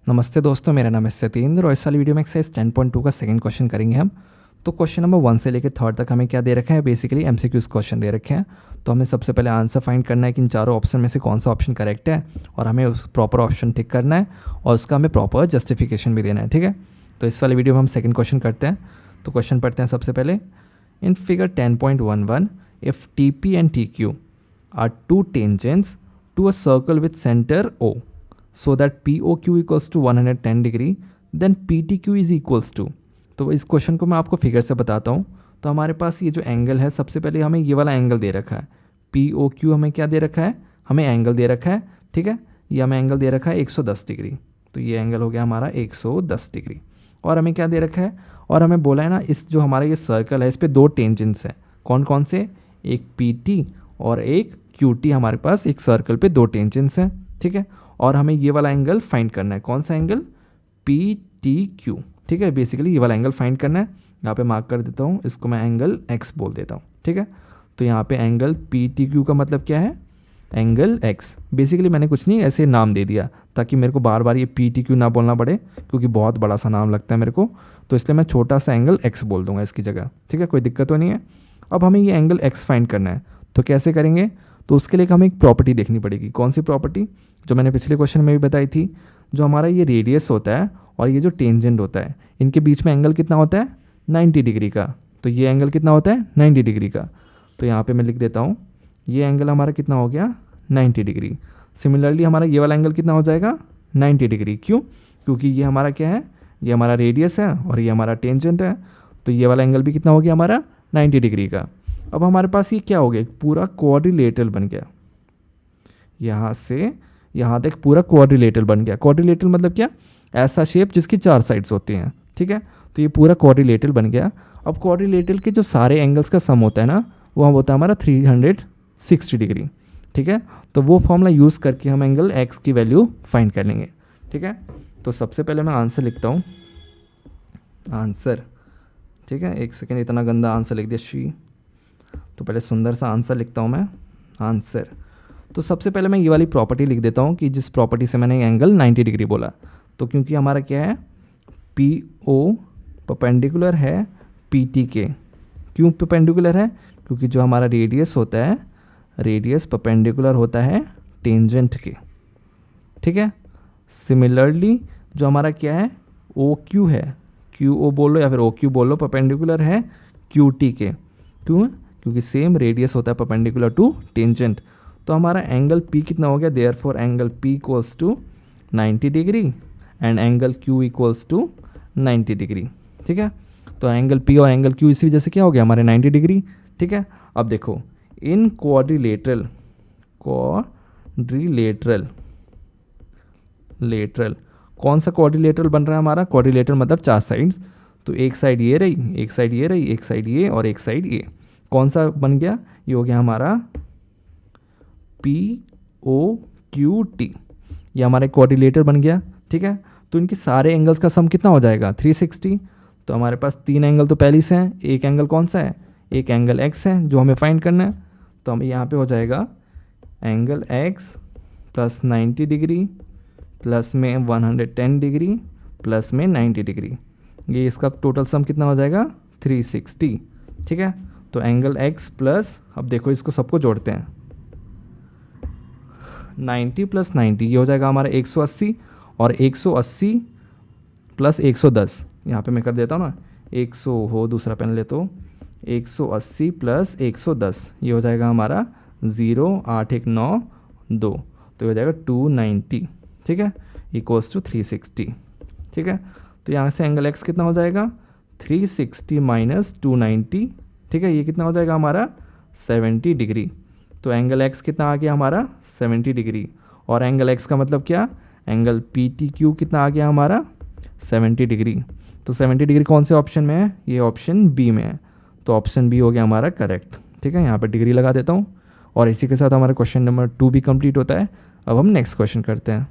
नमस्ते दोस्तों, मेरा नाम है सत्येंद्र और इस वाली वीडियो में एक्सरसाइज 10.2 का सेकंड क्वेश्चन करेंगे हम। तो क्वेश्चन नंबर 1 से लेकर 3 तक हमें क्या दे रखा है, बेसिकली एमसीक्यूज क्वेश्चन दे रखे हैं। तो हमें सबसे पहले आंसर फाइंड करना है कि इन चारों ऑप्शन में से कौन सा ऑप्शन करेक्ट है और हमें उस प्रॉपर ऑप्शन टिक करना है और उसका हमें प्रॉपर जस्टिफिकेशन भी देना है। ठीक है, तो इस वाली वीडियो में हम सेकंड क्वेश्चन करते हैं। तो क्वेश्चन पढ़ते हैं सबसे पहले। In figure 10.11 if TP and TQ are two tangents to a circle with centre O so that POQ equals to 110 degree then PTQ is equals to. तो इस क्वेश्चन को मैं आपको फिगर से बताता हूँ। तो हमारे पास ये जो एंगल है, सबसे पहले हमें ये वाला एंगल दे रखा है। POQ हमें क्या दे रखा है, हमें एंगल दे रखा है। ठीक है, ये हमें एंगल दे रखा है 110 डिग्री। तो ये एंगल हो गया हमारा 110 डिग्री। और हमें क्या दे रखा है, और हमें बोला है ना, इस जो हमारा ये सर्कल है इस पर दो टेंजेंट्स हैं। कौन कौन से, एक PT और एक QT। हमारे पास एक सर्कल पे दो टेंजेंट्स हैं। ठीक है, और हमें ये वाला एंगल फाइंड करना है। कौन सा एंगल, PTQ। ठीक है, बेसिकली ये वाला एंगल फाइंड करना है। यहाँ पे मार्क कर देता हूँ, इसको मैं एंगल X बोल देता हूँ। ठीक है, तो यहाँ पे एंगल PTQ का मतलब क्या है, एंगल X। बेसिकली मैंने कुछ नहीं, ऐसे नाम दे दिया ताकि मेरे को बार बार ये PTQ ना बोलना पड़े, क्योंकि बहुत बड़ा सा नाम लगता है मेरे को। तो इसलिए मैं छोटा सा एंगल X बोल दूंगा इसकी जगह। ठीक है, कोई दिक्कत तो नहीं है। अब हमें ये एंगल X फाइंड करना है, तो कैसे करेंगे, तो उसके लिए हमें एक प्रॉपर्टी देखनी पड़ेगी। कौन सी प्रॉपर्टी, जो मैंने पिछले क्वेश्चन में भी बताई थी। जो हमारा ये रेडियस होता है और ये जो टेंजेंट होता है, इनके बीच में एंगल कितना होता है, 90 डिग्री का। तो ये एंगल कितना होता है, 90 डिग्री का। तो यहाँ पे मैं लिख देता हूँ, ये एंगल हमारा कितना हो गया, 90 डिग्री। सिमिलरली हमारा ये वाला एंगल कितना हो जाएगा, 90 डिग्री। क्यों, क्योंकि ये हमारा क्या है, ये हमारा रेडियस है और ये हमारा टेंजेंट है। तो ये वाला एंगल भी कितना हो गया हमारा, 90 डिग्री का। अब हमारे पास ये क्या हो गया, पूरा क्वाड्रिलेटरल बन गया। यहाँ से यहाँ तक पूरा क्वाड्रिलेटरल बन गया। क्वाड्रिलेटरल मतलब क्या, ऐसा शेप जिसकी 4 साइड्स होती हैं। ठीक है, तो ये पूरा क्वाड्रिलेटरल बन गया। अब क्वाड्रिलेटरल के जो सारे एंगल्स का सम होता है ना, वो होता है हमारा 360 डिग्री। ठीक है, तो वो फॉर्मूला यूज़ करके हम एंगल X की वैल्यू फाइंड कर लेंगे। ठीक है, तो सबसे पहले मैं आंसर लिखता हूँ, आंसर। ठीक है, एक सेकेंड, इतना गंदा आंसर लिख दिया शी। तो पहले सुंदर सा आंसर लिखता हूँ मैं, आंसर। तो सबसे पहले मैं ये वाली प्रॉपर्टी लिख देता हूँ कि जिस प्रॉपर्टी से मैंने एंगल 90 डिग्री बोला। तो क्योंकि हमारा क्या है, PO परपेंडिकुलर है PT के। क्यों परपेंडिकुलर है, क्योंकि जो हमारा रेडियस होता है, रेडियस परपेंडिकुलर होता है टेंजेंट के। ठीक है, सिमिलरली जो हमारा क्या है, OQ है, QO बोलो या फिर OQ बोलो, परपेंडिकुलर है QT के। क्यों, क्योंकि सेम रेडियस होता है परपेंडिकुलर टू टेंजेंट। तो हमारा एंगल P कितना हो गया, therefore angle P equals to 90 degree and angle Q equals to 90 degree. ठीक है, तो एंगल P और एंगल Q इसी वजह से क्या हो गया हमारे 90 डिग्री। ठीक है, अब देखो, इन क्वाड्रिलेटरल कौन सा क्वाड्रिलेटरल बन रहा है हमारा, क्वाड्रिलेटरल मतलब 4 साइड्स। तो एक साइड ये रही, एक साइड ये रही, एक साइड ये और एक साइड ये। कौन सा बन गया, ये हो गया हमारा POQT। ये हमारा क्वाड्रिलेटर बन गया। ठीक है, तो इनके सारे एंगल्स का सम कितना हो जाएगा, 360। तो हमारे पास 3 एंगल तो पहले से हैं। एक एंगल कौन सा है, एक एंगल X है जो हमें फाइंड करना है। तो हमें यहाँ पे हो जाएगा angle X plus 90 degree plus में 110 डिग्री प्लस में 90 डिग्री। ये इसका टोटल सम कितना हो जाएगा, 360। ठीक है, तो एंगल X प्लस, अब देखो इसको सबको जोड़ते हैं, 90 प्लस 90 ये हो जाएगा हमारा 180 और 180 प्लस 110, यहाँ पे मैं कर देता हूँ ना, 100 हो, दूसरा पेन ले तो 180 प्लस 110 ये हो जाएगा हमारा 0 8 1 9 2, तो ये हो जाएगा 290। ठीक है, इक्वल्स टू 360। ठीक है, तो यहाँ से एंगल X कितना हो जाएगा, 360 माइनस 290। ठीक है, ये कितना हो जाएगा हमारा 70 डिग्री। तो एंगल X कितना आ गया हमारा, 70 डिग्री। और एंगल X का मतलब क्या, एंगल PTQ कितना आ गया हमारा, 70 डिग्री। तो 70 डिग्री कौन से ऑप्शन में है, ये ऑप्शन B में है। तो ऑप्शन B हो गया हमारा करेक्ट। ठीक है, यहाँ पर डिग्री लगा देता हूँ और इसी के साथ हमारा क्वेश्चन नंबर 2 भी कंप्लीट होता है। अब हम नेक्स्ट क्वेश्चन करते हैं।